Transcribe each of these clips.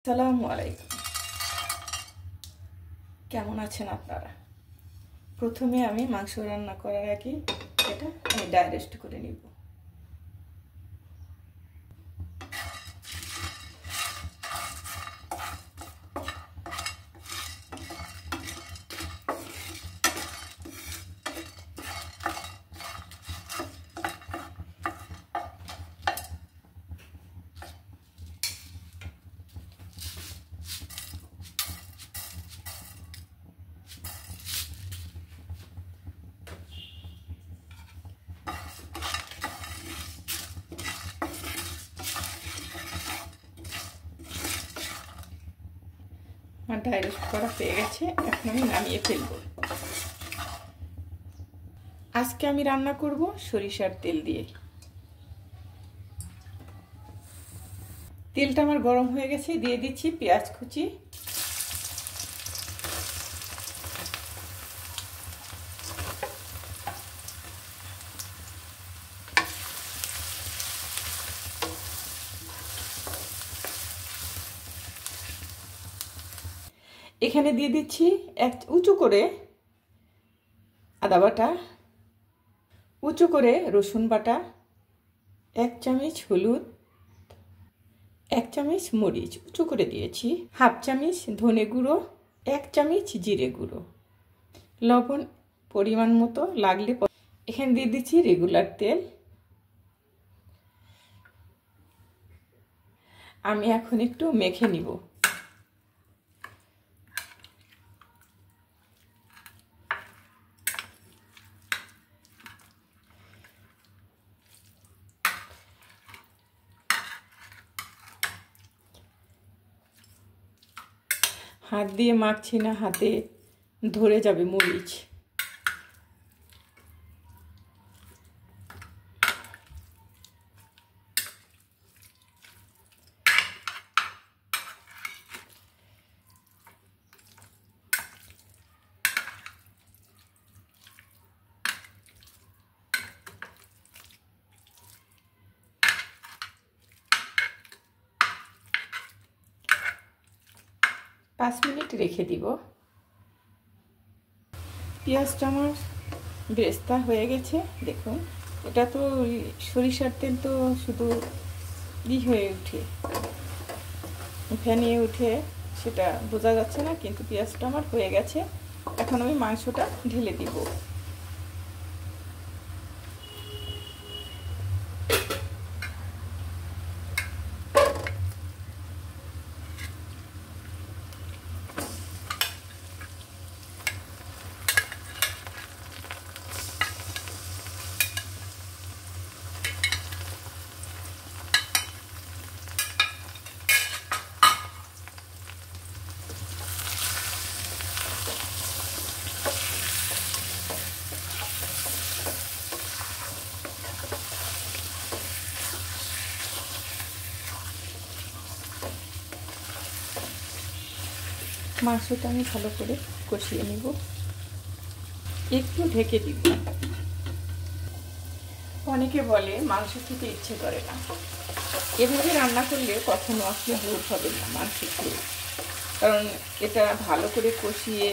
আসসালামু আলাইকুম। কেমন আছেন আপনারা? প্রথমে আমি মাংস রান্না করার আগে এটা আমি ডাইরেস্ট করে নিব। আমার ডাইরেস্ট করা হয়ে গেছে, এখন আমি নামিয়ে ফেলব। আজকে আমি রান্না করব সরিষার তেল দিয়ে। তেলটা আমার গরম হয়ে গেছে, দিয়ে দিচ্ছি পেঁয়াজ কুচি, এখানে দিয়ে দিচ্ছি এক উঁচু করে আদা বাটা, উঁচু করে রসুন বাটা, 1 চামচ হলুদ, 1 চামচ মরিচ উঁচু করে দিয়েছি, হাফ চামচ ধনে গুঁড়ো, 1 চামচ জিরে গুঁড়ো, লবণ পরিমাণ মতো লাগলে। এখানে দিয়ে দিচ্ছি রেগুলার তেল। আমি এখন একটু মেখে নিব। হাত দিয়ে মাখছি না, হাতে ধরে যাবে মরিচ। পাঁচ মিনিট রেখে দিব। পেঁয়াজটা আমার বেরেস্তা হয়ে গেছে, দেখুন। এটা তো সরিষার তেল, তো শুধু হয়ে উঠে ফেনিয়ে উঠে সেটা বোঝা যাচ্ছে না, কিন্তু পেঁয়াজটা আমার হয়ে গেছে। এখন আমি মাংসটা ঢেলে দিব। মাংসটা আমি ভালো করে কষিয়ে নিব, একটু ঢেকে দিব। অনেকে বলে মাংস খেতে ইচ্ছে করে না। এভাবে রান্না করলে কখনো আপনি বোর হবেন না মাংস খেয়ে, কারণ এটা ভালো করে কষিয়ে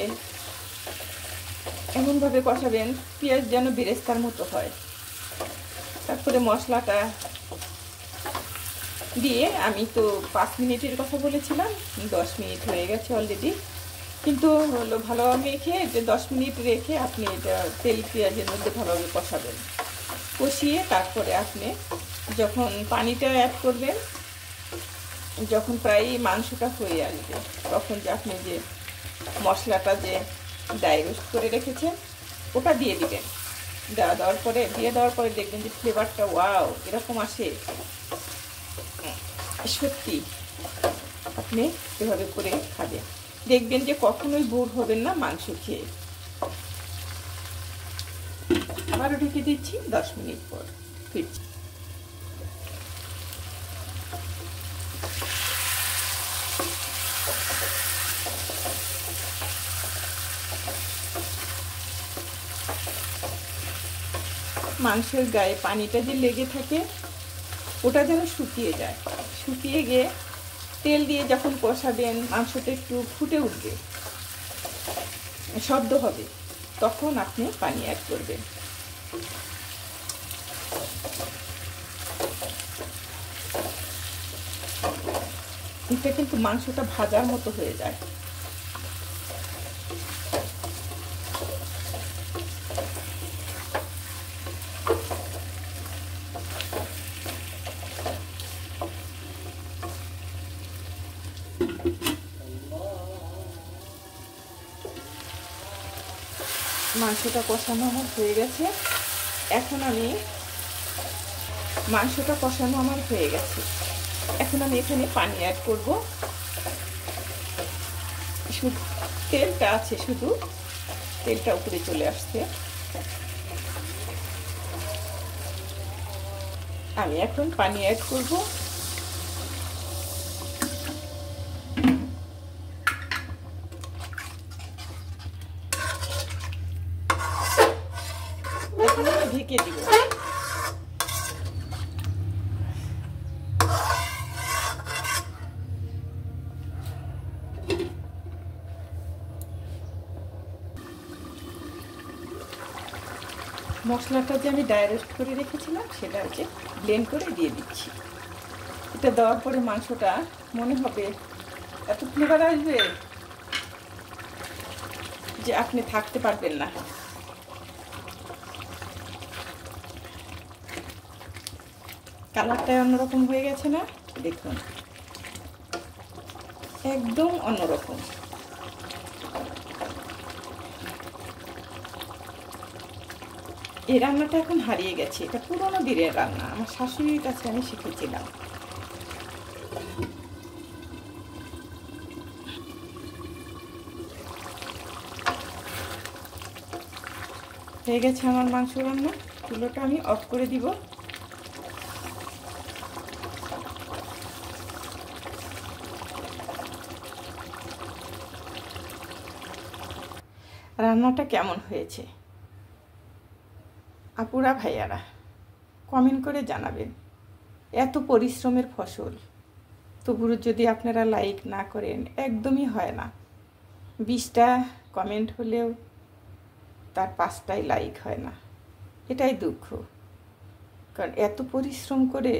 এমনভাবে কষাবেন পেঁয়াজ যেন বেরেস্তার মতো হয়। তারপরে মশলাটা দিয়ে, আমি তো 5 মিনিটের কথা বলেছিলাম, 10 মিনিট হয়ে গেছে অলরেডি। কিন্তু হলো ভালোভাবে মেখে যে 10 মিনিট রেখে আপনি এটা তেল পেঁয়াজের মধ্যে ভালোভাবে কষাবেন। কষিয়ে তারপরে আপনি যখন পানিটা অ্যাড করবেন, যখন প্রায় মাংসটা হয়ে আসবে, তখন যে আপনি যে মশলাটা যে ডাইরেস্ট করে রেখেছেন ওটা দিয়ে দিবেন। দিয়ে দেওয়ার পরে দেখবেন যে ফ্লেভারটা ওয়াও এরকম আসে। সত্যি আপনি এভাবে করে খাবেন, দেখবেন যে কখনোই বোর হবেন না মাংস খেয়ে। আবারও ঢেকে দিচ্ছি, 10 মিনিট পর ফিরছি। মাংসের গায়ে পানিটা যে লেগে থাকে ওটা যেন শুকিয়ে যায়, শুকিয়ে গিয়ে তেল দিয়ে যখন কষাবেন মাংসটা একটু ফুটে উঠবে, শব্দ হবে, তখন আপনি পানি অ্যাড করবেন। এটা কিন্তু মাংসটা ভাজার মতো হয়ে যায়। মাংসটা কষানো আমার হয়ে গেছে। এখন আমি মাংসটা কষানো আমার হয়ে গেছে, এখন আমি এখানে পানি অ্যাড করব। শুধু তেলটা আছে, শুধু তেলটা উপরে চলে আসছে। আমি এখন পানি অ্যাড করব। এখন আমি ঢেকে দিব। মশলাটা যে আমি ডাইরেক্ট করে রেখেছিলাম সেটা হচ্ছে ব্লেন্ড করে দিয়ে দিচ্ছি। এটা দেওয়ার পরে মাংসটা মনে হবে এত ফ্লেভার আসবে যে আপনি থাকতে পারবেন না। কালারটা অন্যরকম হয়ে গেছে না? দেখুন, একদম অন্যরকম। এই রান্নাটা এখন হারিয়ে গেছে, এটা পুরোনো দিনের রান্না, আমার শাশুড়ির কাছে আমি শিখেছিলাম। হয়ে গেছে আমার মাংস রান্না। চুলোটা আমি অফ করে দিব। রান্নাটা কেমন হয়েছে আপুরা ভাইয়ারা কমেন্ট করে জানাবেন। এত পরিশ্রমের ফসল, তবুও যদি আপনারা লাইক না করেন একদমই হয় না। 20টা কমেন্ট হলেও তার 5টাই লাইক হয় না, এটাই দুঃখ। কারণ এত পরিশ্রম করে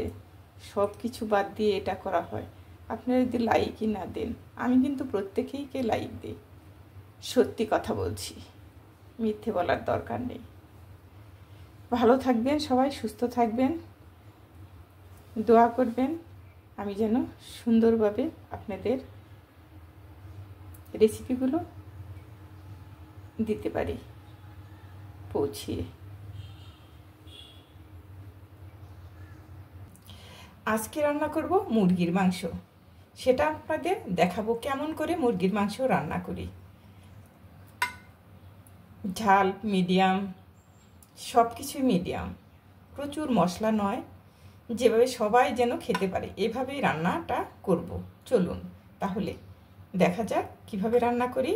সব কিছু বাদ দিয়ে এটা করা হয়, আপনারা যদি লাইকই না দেন। আমি কিন্তু প্রত্যেকেইকে লাইক দিই, সত্যি কথা বলছি, মিথ্যে বলার দরকার নেই। ভালো থাকবেন সবাই, সুস্থ থাকবেন, দোয়া করবেন আমি যেন সুন্দরভাবে আপনাদের রেসিপিগুলো দিতে পারি পৌঁছিয়ে। আজকে রান্না করব মুরগির মাংস, সেটা আপনাদের দেখাবো কেমন করে মুরগির মাংস রান্না করি। ঝাল মিডিয়াম, সব কিছুই মিডিয়াম, প্রচুর মশলা নয়, যেভাবে সবাই যেন খেতে পারে এভাবেই রান্নাটা করব। চলুন তাহলে দেখা যাক কিভাবে রান্না করি।